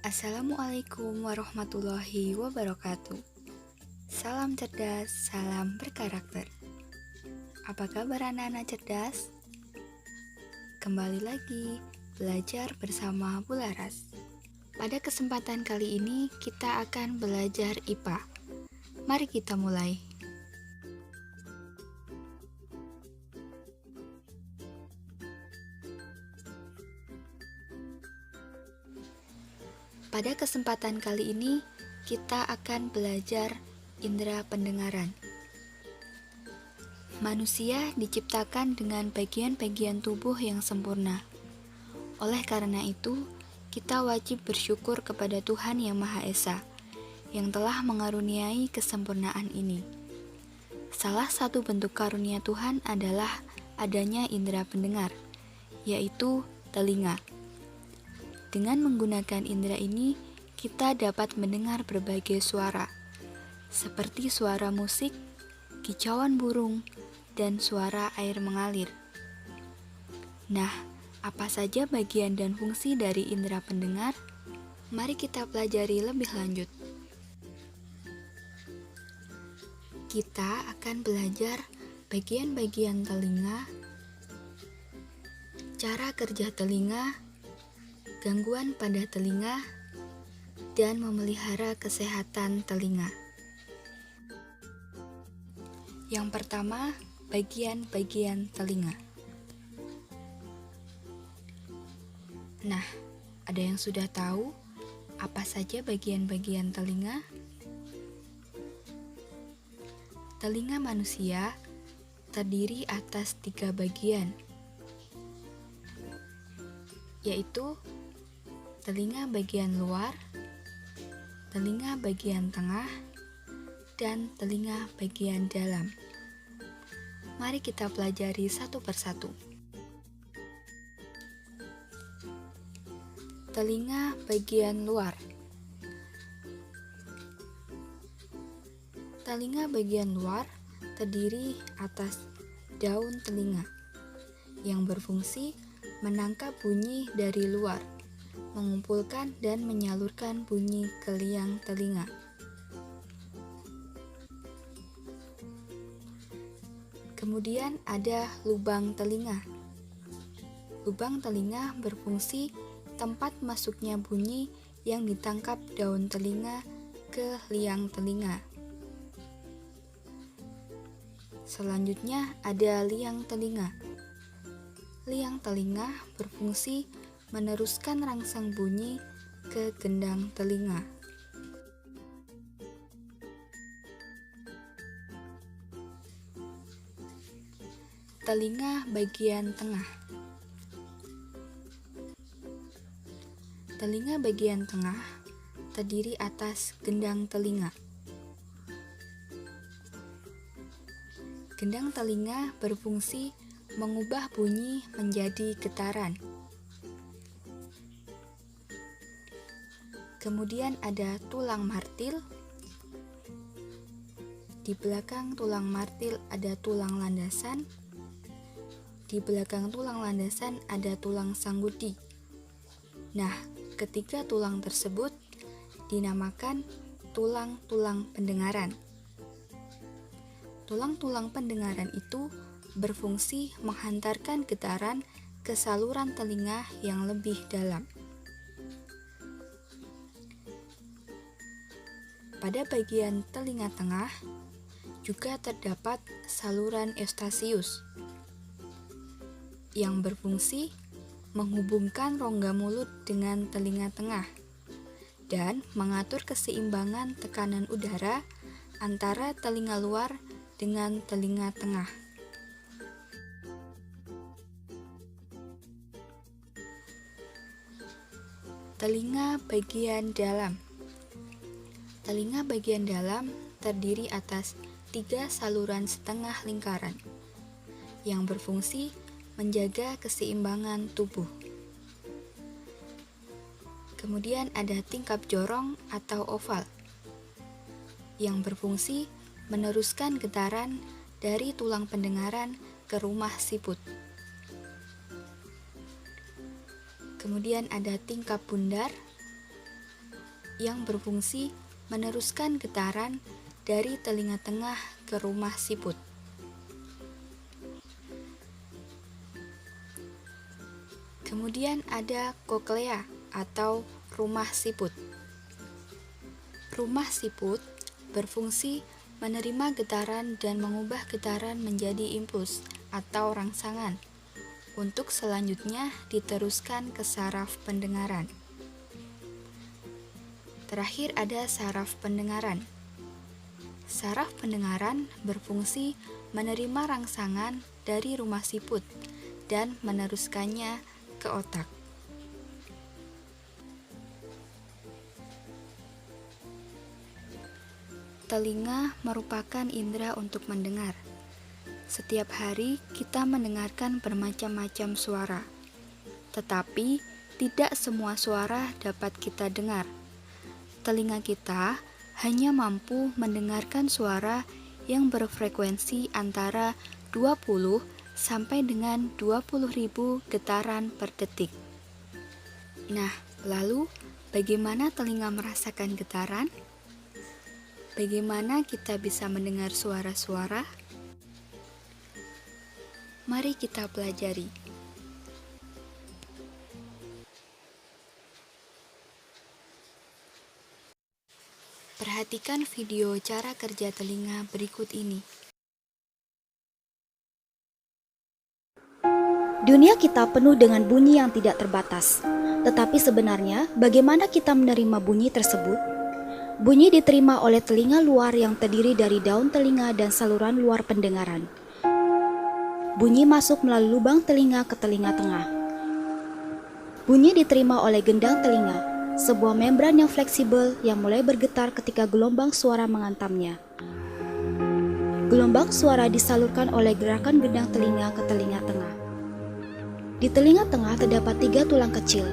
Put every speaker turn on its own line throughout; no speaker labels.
Assalamualaikum warahmatullahi wabarakatuh. Salam cerdas, salam berkarakter. Apa kabar anak-anak cerdas? Kembali lagi belajar bersama Bu Laras. Pada kesempatan kali ini kita akan belajar IPA. Mari kita mulai. Pada kesempatan kali ini, kita akan belajar indera pendengaran. Manusia diciptakan dengan bagian-bagian tubuh yang sempurna. Oleh karena itu, kita wajib bersyukur kepada Tuhan Yang Maha Esa, yang telah mengaruniai kesempurnaan ini. Salah satu bentuk karunia Tuhan adalah adanya indera pendengar, yaitu telinga. Dengan menggunakan indera ini, kita dapat mendengar berbagai suara, seperti suara musik, kicauan burung, dan suara air mengalir. Nah, apa saja bagian dan fungsi dari indera pendengar? Mari kita pelajari lebih lanjut. Kita akan belajar bagian-bagian telinga, cara kerja telinga, gangguan pada telinga, dan memelihara kesehatan telinga. Yang pertama, bagian-bagian telinga. Nah, ada yang sudah tahu apa saja bagian-bagian telinga? Telinga manusia terdiri atas 3 bagian, yaitu telinga bagian luar, telinga bagian tengah, dan telinga bagian dalam. Mari kita pelajari satu persatu. Telinga bagian luar. Telinga bagian luar terdiri atas daun telinga yang berfungsi menangkap bunyi dari luar, mengumpulkan dan menyalurkan bunyi ke liang telinga. Kemudian ada lubang telinga. Lubang telinga berfungsi tempat masuknya bunyi yang ditangkap daun telinga ke liang telinga. Selanjutnya ada liang telinga. Liang telinga berfungsi meneruskan rangsang bunyi ke gendang telinga. Telinga bagian tengah. Telinga bagian tengah terdiri atas gendang telinga. Gendang telinga berfungsi mengubah bunyi menjadi getaran. Kemudian ada tulang martil. Di belakang tulang martil ada tulang landasan. Di belakang tulang landasan ada tulang sanggudi. Nah, ketiga tulang tersebut dinamakan tulang-tulang pendengaran. Tulang-tulang pendengaran itu berfungsi menghantarkan getaran ke saluran telinga yang lebih dalam. Pada bagian telinga tengah juga terdapat saluran Eustachius yang berfungsi menghubungkan rongga mulut dengan telinga tengah dan mengatur keseimbangan tekanan udara antara telinga luar dengan telinga tengah. Telinga bagian dalam. Telinga bagian dalam terdiri atas 3 saluran setengah lingkaran yang berfungsi menjaga keseimbangan tubuh. Kemudian ada tingkap jorong atau oval yang berfungsi meneruskan getaran dari tulang pendengaran ke rumah siput. Kemudian ada tingkap bundar yang berfungsi meneruskan getaran dari telinga tengah ke rumah siput. Kemudian ada koklea atau rumah siput. Rumah siput berfungsi menerima getaran dan mengubah getaran menjadi impuls atau rangsangan untuk selanjutnya diteruskan ke saraf pendengaran. Terakhir ada saraf pendengaran. Saraf pendengaran berfungsi menerima rangsangan dari rumah siput dan meneruskannya ke otak. Telinga merupakan indera untuk mendengar. Setiap hari kita mendengarkan bermacam-macam suara, tetapi tidak semua suara dapat kita dengar. Telinga kita hanya mampu mendengarkan suara yang berfrekuensi antara 20 sampai dengan 20.000 getaran per detik. Nah, lalu bagaimana telinga merasakan getaran? Bagaimana kita bisa mendengar suara-suara? Mari kita pelajari. Perhatikan video cara kerja telinga berikut ini.
Dunia kita penuh dengan bunyi yang tidak terbatas. Tetapi sebenarnya, bagaimana kita menerima bunyi tersebut? Bunyi diterima oleh telinga luar yang terdiri dari daun telinga dan saluran luar pendengaran. Bunyi masuk melalui lubang telinga ke telinga tengah. Bunyi diterima oleh gendang telinga, sebuah membran yang fleksibel yang mulai bergetar ketika gelombang suara menghantamnya. Gelombang suara disalurkan oleh gerakan gendang telinga ke telinga tengah. Di telinga tengah terdapat 3 tulang kecil,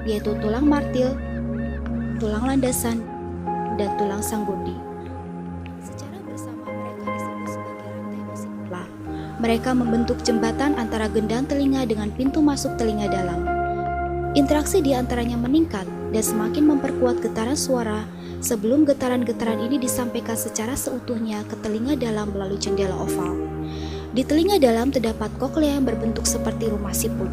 yaitu tulang martil, tulang landasan, dan tulang sanggurdi. Secara bersama mereka disebut sebagai rantai vesikular. Mereka membentuk jembatan antara gendang telinga dengan pintu masuk telinga dalam. Interaksi di antaranya meningkat dan semakin memperkuat getaran suara sebelum getaran-getaran ini disampaikan secara seutuhnya ke telinga dalam melalui jendela oval. Di telinga dalam terdapat koklea yang berbentuk seperti rumah siput.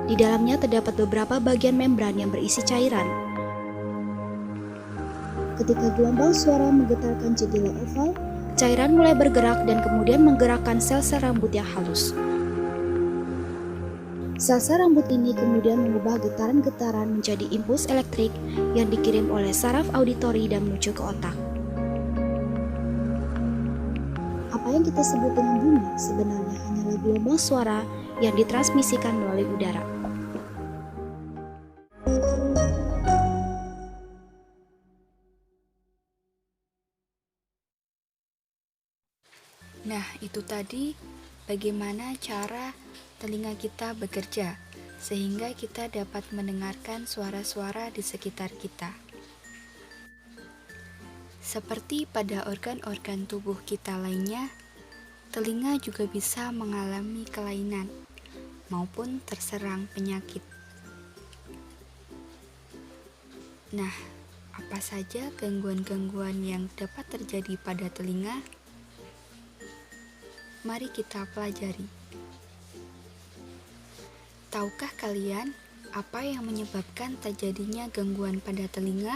Di dalamnya terdapat beberapa bagian membran yang berisi cairan. Ketika gelombang suara menggetarkan jendela oval, cairan mulai bergerak dan kemudian menggerakkan sel-sel rambut yang halus. Sel-sel rambut ini kemudian mengubah getaran-getaran menjadi impuls elektrik yang dikirim oleh saraf auditori dan menuju ke otak. Apa yang kita sebut dengan bunyi sebenarnya hanyalah gelombang suara yang ditransmisikan melalui udara.
Nah, itu tadi bagaimana cara telinga kita bekerja sehingga kita dapat mendengarkan suara-suara di sekitar kita. Seperti pada organ-organ tubuh kita lainnya, telinga juga bisa mengalami kelainan maupun terserang penyakit. Nah, apa saja gangguan-gangguan yang dapat terjadi pada telinga? Mari kita pelajari. Tahukah kalian apa yang menyebabkan terjadinya gangguan pada telinga?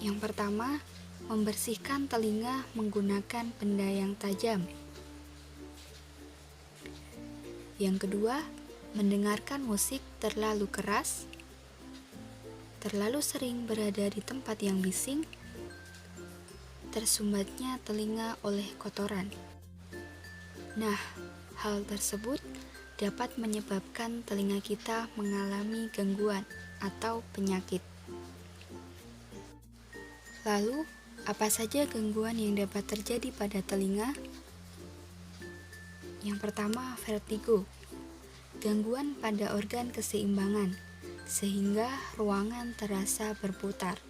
Yang pertama, membersihkan telinga menggunakan benda yang tajam. Yang kedua, mendengarkan musik terlalu keras, terlalu sering berada di tempat yang bising, tersumbatnya telinga oleh kotoran. Nah, hal tersebut dapat menyebabkan telinga kita mengalami gangguan atau penyakit. Lalu, apa saja gangguan yang dapat terjadi pada telinga? Yang pertama, vertigo. Gangguan pada organ keseimbangan, sehingga ruangan terasa berputar.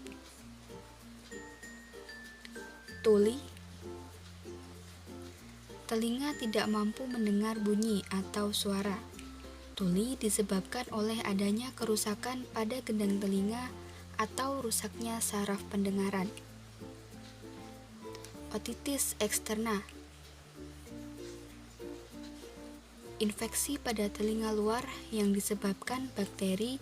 Tuli. Telinga tidak mampu mendengar bunyi atau suara, Tuli disebabkan oleh adanya kerusakan pada gendang telinga atau rusaknya saraf pendengaran. Otitis eksterna, infeksi pada telinga luar yang disebabkan bakteri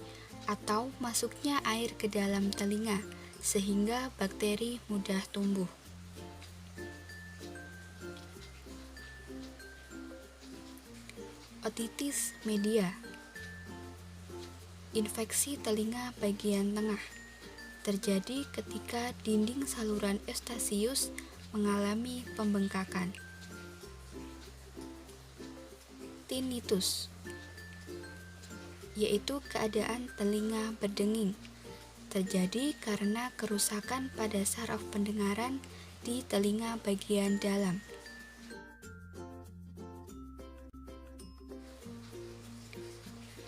atau masuknya air ke dalam telinga sehingga bakteri mudah tumbuh. Otitis media, infeksi telinga bagian tengah, terjadi ketika dinding saluran Eustachius mengalami pembengkakan. Tinnitus, yaitu keadaan telinga berdenging, terjadi karena kerusakan pada saraf pendengaran di telinga bagian dalam.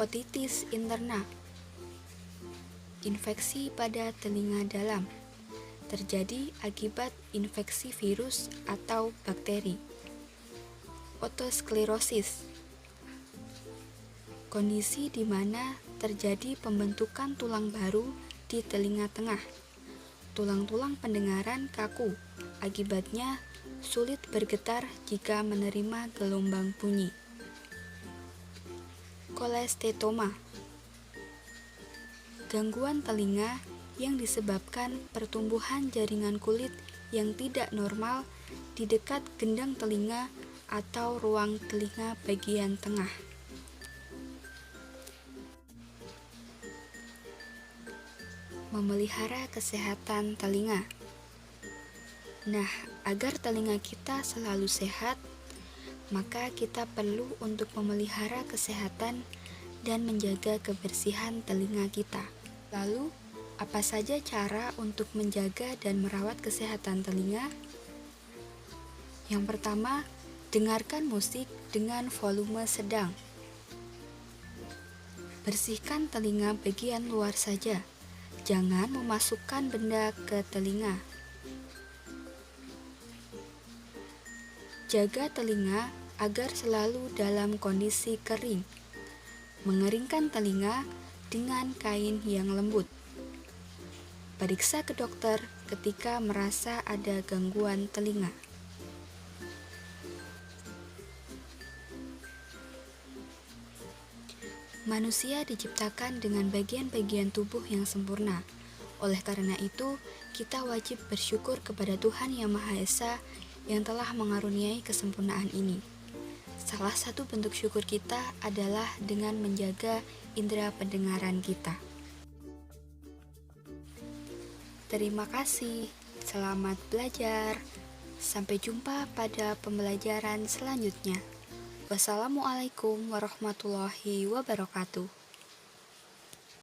Otitis interna, infeksi pada telinga dalam, terjadi akibat infeksi virus atau bakteri. Otosklerosis, kondisi di mana terjadi pembentukan tulang baru di telinga tengah. Tulang-tulang pendengaran kaku, akibatnya sulit bergetar jika menerima gelombang bunyi. Kolestetoma, gangguan telinga yang disebabkan pertumbuhan jaringan kulit yang tidak normal di dekat gendang telinga atau ruang telinga bagian tengah. Memelihara kesehatan telinga. Nah, agar telinga kita selalu sehat, maka kita perlu untuk memelihara kesehatan dan menjaga kebersihan telinga kita. Lalu, apa saja cara untuk menjaga dan merawat kesehatan telinga? Yang pertama, dengarkan musik dengan volume sedang. Bersihkan telinga bagian luar saja, jangan memasukkan benda ke telinga. Jaga telinga agar selalu dalam kondisi kering. Mengeringkan telinga dengan kain yang lembut. Periksa ke dokter ketika merasa ada gangguan telinga. Manusia diciptakan dengan bagian-bagian tubuh yang sempurna. Oleh karena itu, kita wajib bersyukur kepada Tuhan Yang Maha Esa yang telah mengaruniai kesempurnaan ini. Salah satu bentuk syukur kita adalah dengan menjaga indera pendengaran kita. Terima kasih, selamat belajar. Sampai jumpa pada pembelajaran selanjutnya. Wassalamualaikum warahmatullahi wabarakatuh.